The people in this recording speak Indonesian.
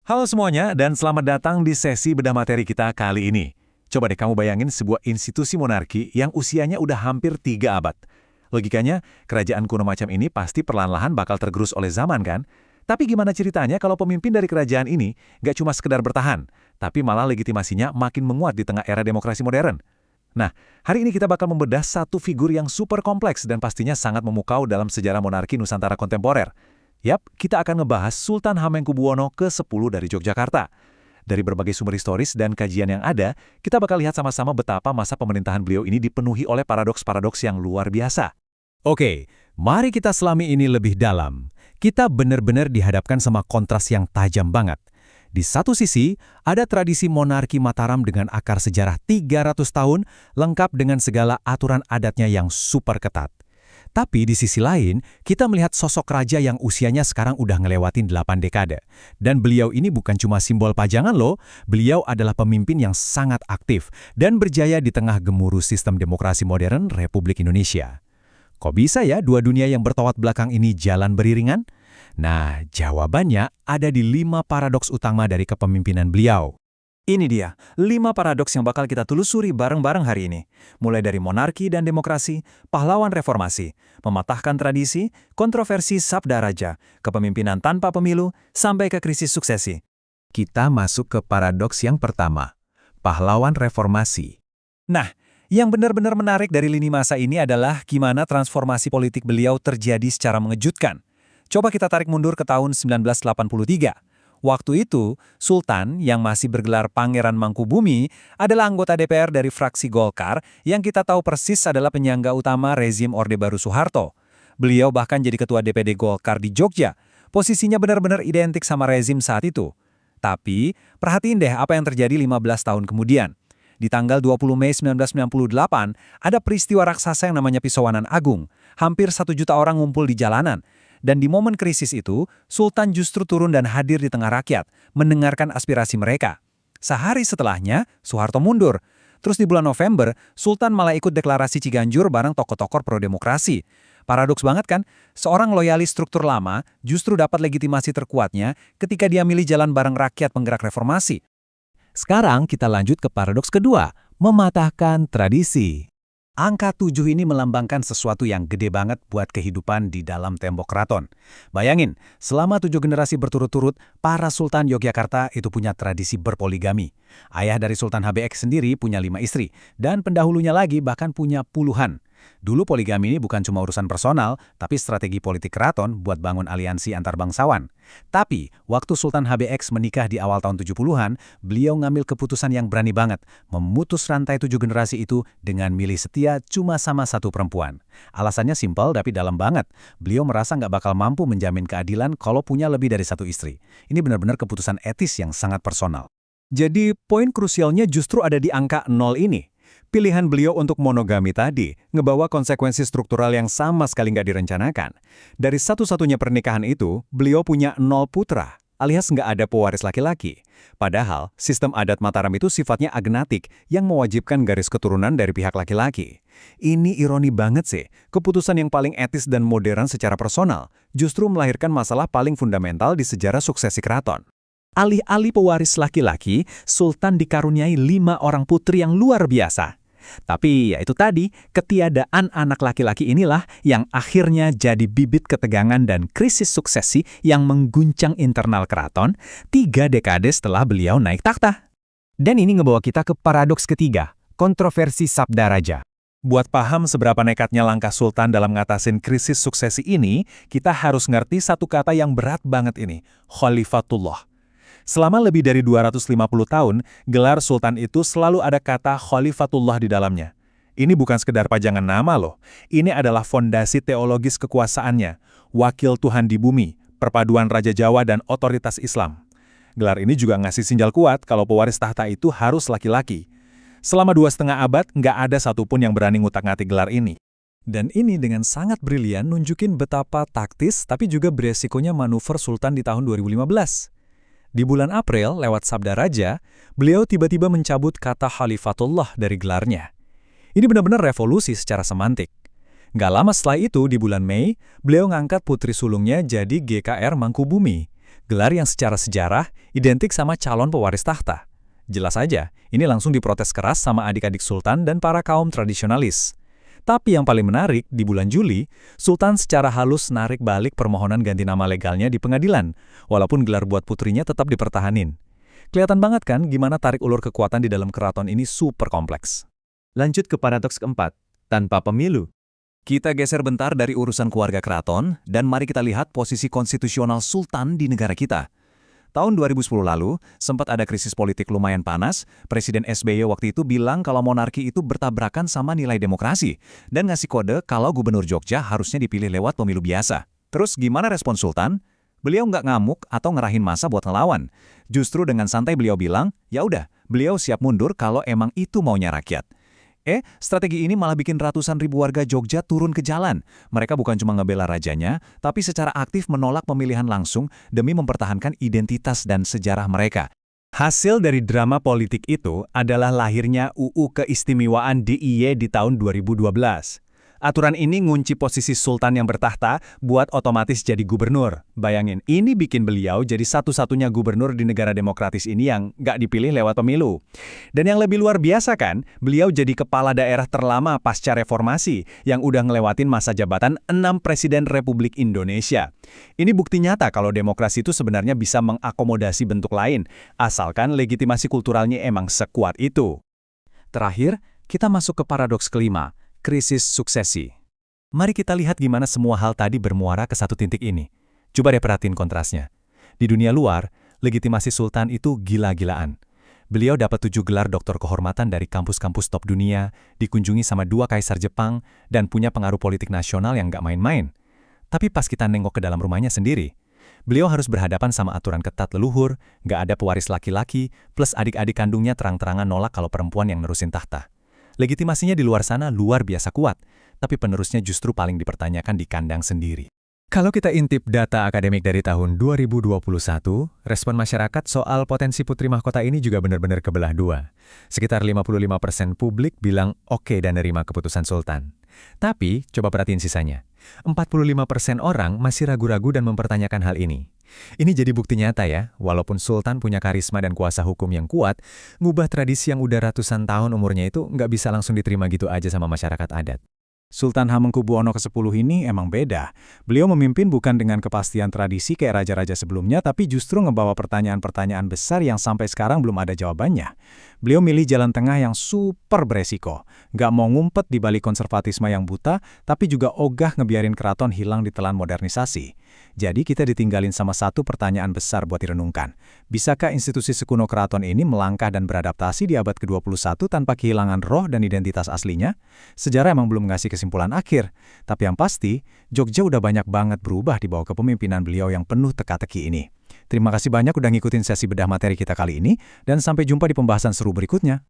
Halo semuanya dan selamat datang di sesi bedah materi kita kali ini. Coba deh kamu bayangin sebuah institusi monarki yang usianya udah hampir 3 abad. Logikanya, kerajaan kuno macam ini pasti perlahan-lahan bakal tergerus oleh zaman kan? Tapi gimana ceritanya kalau pemimpin dari kerajaan ini nggak cuma sekedar bertahan, tapi malah legitimasinya makin menguat di tengah era demokrasi modern? Nah, hari ini kita bakal membedah satu figur yang super kompleks dan pastinya sangat memukau dalam sejarah monarki Nusantara kontemporer. Yap, kita akan ngebahas Sultan Hamengkubuwono ke-10 dari Yogyakarta. Dari berbagai sumber historis dan kajian yang ada, kita bakal lihat sama-sama betapa masa pemerintahan beliau ini dipenuhi oleh paradoks-paradoks yang luar biasa. Oke, mari kita selami ini lebih dalam. Kita benar-benar dihadapkan sama kontras yang tajam banget. Di satu sisi, ada tradisi monarki Mataram dengan akar sejarah 300 tahun, lengkap dengan segala aturan adatnya yang super ketat. Tapi di sisi lain, kita melihat sosok raja yang usianya sekarang udah ngelewatin 8 dekade. Dan beliau ini bukan cuma simbol pajangan loh, beliau adalah pemimpin yang sangat aktif dan berjaya di tengah gemuruh sistem demokrasi modern Republik Indonesia. Kok bisa ya dua dunia yang bertolak belakang ini jalan beriringan? Nah, jawabannya ada di 5 paradoks utama dari kepemimpinan beliau. Ini dia, 5 paradoks yang bakal kita telusuri bareng-bareng hari ini. Mulai dari monarki dan demokrasi, pahlawan reformasi, mematahkan tradisi, kontroversi sabda raja, kepemimpinan tanpa pemilu, sampai ke krisis suksesi. Kita masuk ke paradoks yang pertama, pahlawan reformasi. Nah, yang benar-benar menarik dari lini masa ini adalah gimana transformasi politik beliau terjadi secara mengejutkan. Coba kita tarik mundur ke tahun 1983. Waktu itu, Sultan yang masih bergelar Pangeran Mangkubumi adalah anggota DPR dari fraksi Golkar yang kita tahu persis adalah penyangga utama rezim Orde Baru Soeharto. Beliau bahkan jadi ketua DPD Golkar di Jogja. Posisinya benar-benar identik sama rezim saat itu. Tapi, perhatiin deh apa yang terjadi 15 tahun kemudian. Di tanggal 20 Mei 1998, ada peristiwa raksasa yang namanya Pisowanan Agung. Hampir 1 juta orang ngumpul di jalanan. Dan di momen krisis itu, Sultan justru turun dan hadir di tengah rakyat, mendengarkan aspirasi mereka. Sehari setelahnya, Soeharto mundur. Terus di bulan November, Sultan malah ikut deklarasi Ciganjur bareng tokoh-tokoh pro-demokrasi. Paradoks banget kan? Seorang loyalis struktur lama justru dapat legitimasi terkuatnya ketika dia milih jalan bareng rakyat penggerak reformasi. Sekarang kita lanjut ke paradoks kedua, mematahkan tradisi. Angka 7 ini melambangkan sesuatu yang gede banget buat kehidupan di dalam tembok keraton. Bayangin, selama 7 generasi berturut-turut, para Sultan Yogyakarta itu punya tradisi berpoligami. Ayah dari Sultan HBX sendiri punya 5 istri, dan pendahulunya lagi bahkan punya puluhan. Dulu poligami ini bukan cuma urusan personal, tapi strategi politik keraton buat bangun aliansi antar bangsawan. Tapi, waktu Sultan HBX menikah di awal tahun 70-an, beliau ngambil keputusan yang berani banget, memutus rantai 7 generasi itu dengan milih setia cuma sama satu perempuan. Alasannya simpel tapi dalam banget. Beliau merasa nggak bakal mampu menjamin keadilan kalau punya lebih dari 1 istri. Ini benar-benar keputusan etis yang sangat personal. Jadi, poin krusialnya justru ada di angka 0 ini. Pilihan beliau untuk monogami tadi ngebawa konsekuensi struktural yang sama sekali nggak direncanakan. Dari satu-satunya pernikahan itu, beliau punya 0 putra, alias nggak ada pewaris laki-laki. Padahal, sistem adat Mataram itu sifatnya agnatik yang mewajibkan garis keturunan dari pihak laki-laki. Ini ironi banget sih, keputusan yang paling etis dan modern secara personal justru melahirkan masalah paling fundamental di sejarah suksesi keraton. Alih-alih pewaris laki-laki, Sultan dikaruniai 5 orang putri yang luar biasa. Tapi ya itu tadi, ketiadaan anak laki-laki inilah yang akhirnya jadi bibit ketegangan dan krisis suksesi yang mengguncang internal keraton 3 dekade setelah beliau naik takhta. Dan ini ngebawa kita ke paradoks ketiga, kontroversi sabda raja. Buat paham seberapa nekatnya langkah Sultan dalam ngatasin krisis suksesi ini, kita harus ngerti satu kata yang berat banget ini, Khalifatullah. Selama lebih dari 250 tahun, gelar Sultan itu selalu ada kata Khalifatullah di dalamnya. Ini bukan sekedar pajangan nama loh. Ini adalah fondasi teologis kekuasaannya, wakil Tuhan di bumi, perpaduan Raja Jawa dan otoritas Islam. Gelar ini juga ngasih sinyal kuat kalau pewaris tahta itu harus laki-laki. Selama 2,5 abad, nggak ada satupun yang berani ngutak-ngatik gelar ini. Dan ini dengan sangat brilian nunjukin betapa taktis tapi juga beresikonya manuver Sultan di tahun 2015. Di bulan April, lewat Sabda Raja, beliau tiba-tiba mencabut kata Khalifatullah dari gelarnya. Ini benar-benar revolusi secara semantik. Nggak lama setelah itu, di bulan Mei, beliau ngangkat putri sulungnya jadi GKR Mangkubumi. Gelar yang secara sejarah identik sama calon pewaris tahta. Jelas saja, ini langsung diprotes keras sama adik-adik sultan dan para kaum tradisionalis. Tapi yang paling menarik, di bulan Juli, Sultan secara halus narik balik permohonan ganti nama legalnya di pengadilan, walaupun gelar buat putrinya tetap dipertahanin. Kelihatan banget kan gimana tarik ulur kekuatan di dalam keraton ini super kompleks. Lanjut ke paradoks keempat, tanpa pemilu. Kita geser bentar dari urusan keluarga keraton, dan mari kita lihat posisi konstitusional sultan di negara kita. Tahun 2010 lalu, sempat ada krisis politik lumayan panas, Presiden SBY waktu itu bilang kalau monarki itu bertabrakan sama nilai demokrasi, dan ngasih kode kalau gubernur Jogja harusnya dipilih lewat pemilu biasa. Terus gimana respon Sultan? Beliau nggak ngamuk atau ngerahin massa buat ngelawan. Justru dengan santai beliau bilang, ya udah, beliau siap mundur kalau emang itu maunya rakyat. Strategi ini malah bikin ratusan ribu warga Jogja turun ke jalan. Mereka bukan cuma ngebela rajanya, tapi secara aktif menolak pemilihan langsung demi mempertahankan identitas dan sejarah mereka. Hasil dari drama politik itu adalah lahirnya UU Keistimewaan DIY di tahun 2012. Aturan ini ngunci posisi sultan yang bertahta buat otomatis jadi gubernur. Bayangin, ini bikin beliau jadi satu-satunya gubernur di negara demokratis ini yang nggak dipilih lewat pemilu. Dan yang lebih luar biasa kan, beliau jadi kepala daerah terlama pasca reformasi yang udah ngelewatin masa jabatan 6 Presiden Republik Indonesia. Ini bukti nyata kalau demokrasi itu sebenarnya bisa mengakomodasi bentuk lain, asalkan legitimasi kulturalnya emang sekuat itu. Terakhir, kita masuk ke paradoks kelima, krisis suksesi. Mari kita lihat gimana semua hal tadi bermuara ke satu titik ini. Coba deh perhatiin kontrasnya. Di dunia luar, legitimasi sultan itu gila-gilaan. Beliau dapat 7 gelar doktor kehormatan dari kampus-kampus top dunia, dikunjungi sama 2 kaisar Jepang, dan punya pengaruh politik nasional yang nggak main-main. Tapi pas kita nengok ke dalam rumahnya sendiri, beliau harus berhadapan sama aturan ketat leluhur, nggak ada pewaris laki-laki, plus adik-adik kandungnya terang-terangan nolak kalau perempuan yang nerusin tahta. Legitimasinya di luar sana luar biasa kuat, tapi penerusnya justru paling dipertanyakan di kandang sendiri. Kalau kita intip data akademik dari tahun 2021, respon masyarakat soal potensi putri mahkota ini juga benar-benar kebelah dua. Sekitar 55% publik bilang oke dan nerima keputusan sultan. Tapi, coba perhatiin sisanya. 45% orang masih ragu-ragu dan mempertanyakan hal ini. Ini jadi bukti nyata ya, walaupun sultan punya karisma dan kuasa hukum yang kuat, ngubah tradisi yang udah ratusan tahun umurnya itu nggak bisa langsung diterima gitu aja sama masyarakat adat. Sultan Hamengkubuwono ke-10 ini emang beda. Beliau memimpin bukan dengan kepastian tradisi kayak raja-raja sebelumnya, tapi justru ngebawa pertanyaan-pertanyaan besar yang sampai sekarang belum ada jawabannya. Beliau milih jalan tengah yang super beresiko. Nggak mau ngumpet di balik konservatisme yang buta, tapi juga ogah ngebiarin keraton hilang di telan modernisasi. Jadi kita ditinggalin sama satu pertanyaan besar buat direnungkan. Bisakah institusi sekuno keraton ini melangkah dan beradaptasi di abad ke-21 tanpa kehilangan roh dan identitas aslinya? Sejarah emang belum ngasih kesimpulan akhir, tapi yang pasti, Jogja udah banyak banget berubah di bawah kepemimpinan beliau yang penuh teka-teki ini. Terima kasih banyak udah ngikutin sesi bedah materi kita kali ini, dan sampai jumpa di pembahasan seru berikutnya.